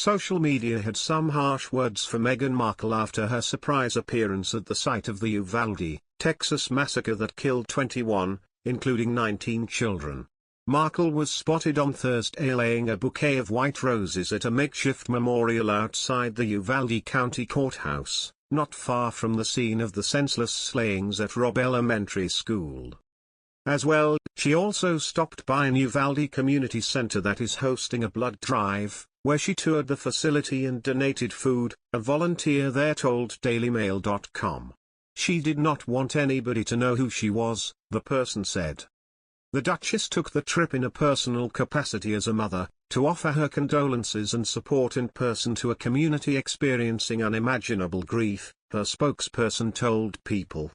Social media had some harsh words for Meghan Markle after her surprise appearance at the site of the Uvalde, Texas massacre that killed 21, including 19 children. Markle was spotted on Thursday laying a bouquet of white roses at a makeshift memorial outside the Uvalde County Courthouse, not far from the scene of the senseless slayings at Robb Elementary School. As well, she also stopped by an Uvalde community center that is hosting a blood drive, where she toured the facility and donated food, a volunteer there told DailyMail.com. She did not want anybody to know who she was, the person said. The Duchess took the trip in a personal capacity as a mother, to offer her condolences and support in person to a community experiencing unimaginable grief, her spokesperson told People.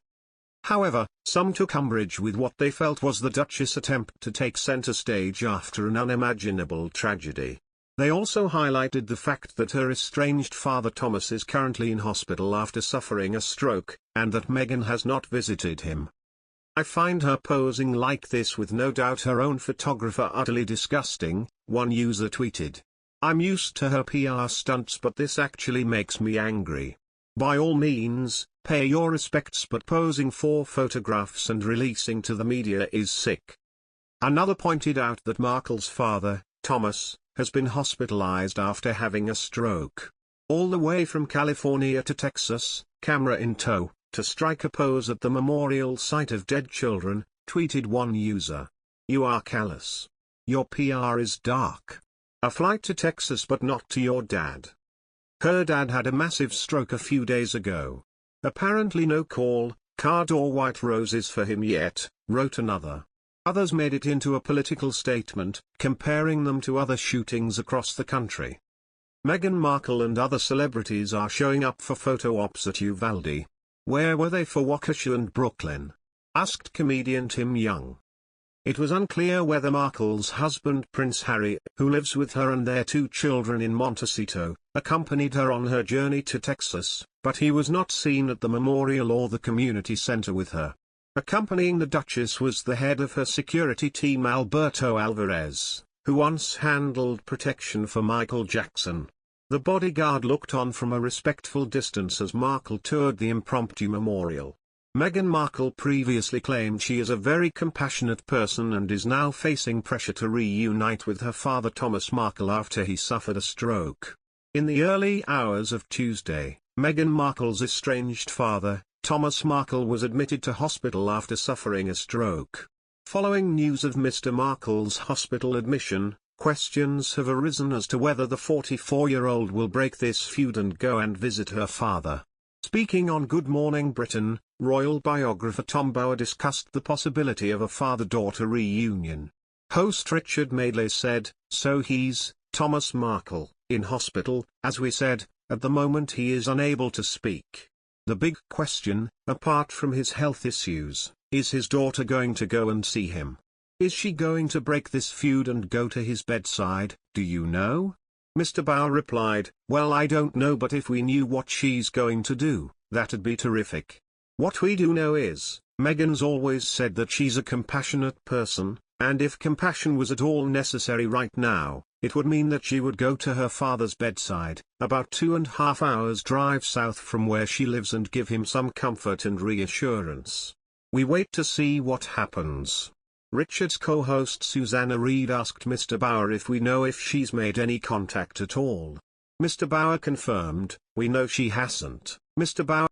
However, some took umbrage with what they felt was the Duchess' attempt to take center stage after an unimaginable tragedy. They also highlighted the fact that her estranged father Thomas is currently in hospital after suffering a stroke, and that Meghan has not visited him. "I find her posing like this with no doubt her own photographer utterly disgusting," one user tweeted. "I'm used to her PR stunts, but this actually makes me angry. By all means, pay your respects, but posing for photographs and releasing to the media is sick." Another pointed out that Markle's father, Thomas, has been hospitalized after having a stroke. All the way from California to Texas, camera in tow, to strike a pose at the memorial site of dead children, tweeted one user. "You are callous. Your PR is dark. A flight to Texas but not to your dad. Her dad had a massive stroke a few days ago. Apparently no call, card or white roses for him yet," wrote another. Others made it into a political statement, comparing them to other shootings across the country. Meghan Markle and other celebrities are showing up for photo ops at Uvalde. "Where were they for Waukesha and Brooklyn?" asked comedian Tim Young. It was unclear whether Markle's husband Prince Harry, who lives with her and their 2 children in Montecito, accompanied her on her journey to Texas, but he was not seen at the memorial or the community center with her. Accompanying the Duchess was the head of her security team Alberto Alvarez, who once handled protection for Michael Jackson. The bodyguard looked on from a respectful distance as Markle toured the impromptu memorial. Meghan Markle previously claimed she is a very compassionate person and is now facing pressure to reunite with her father Thomas Markle after he suffered a stroke. In the early hours of Tuesday, Meghan Markle's estranged father, Thomas Markle, was admitted to hospital after suffering a stroke. Following news of Mr. Markle's hospital admission, questions have arisen as to whether the 44-year-old will break this feud and go and visit her father. Speaking on Good Morning Britain, royal biographer Tom Bower discussed the possibility of a father-daughter reunion. Host Richard Madeley said, "So he's, Thomas Markle, in hospital, as we said, at the moment he is unable to speak. The big question, apart from his health issues, is his daughter going to go and see him? Is she going to break this feud and go to his bedside, do you know?" Mr. Bower replied, "Well, I don't know, but if we knew what she's going to do, that'd be terrific. What we do know is, Meghan's always said that she's a compassionate person, and if compassion was at all necessary right now, it would mean that she would go to her father's bedside, about 2.5 hours drive south from where she lives, and give him some comfort and reassurance. We wait to see what happens." Richard's co-host Susanna Reid asked Mr. Bower if we know if she's made any contact at all. Mr. Bower confirmed, "We know she hasn't." Mr. Bower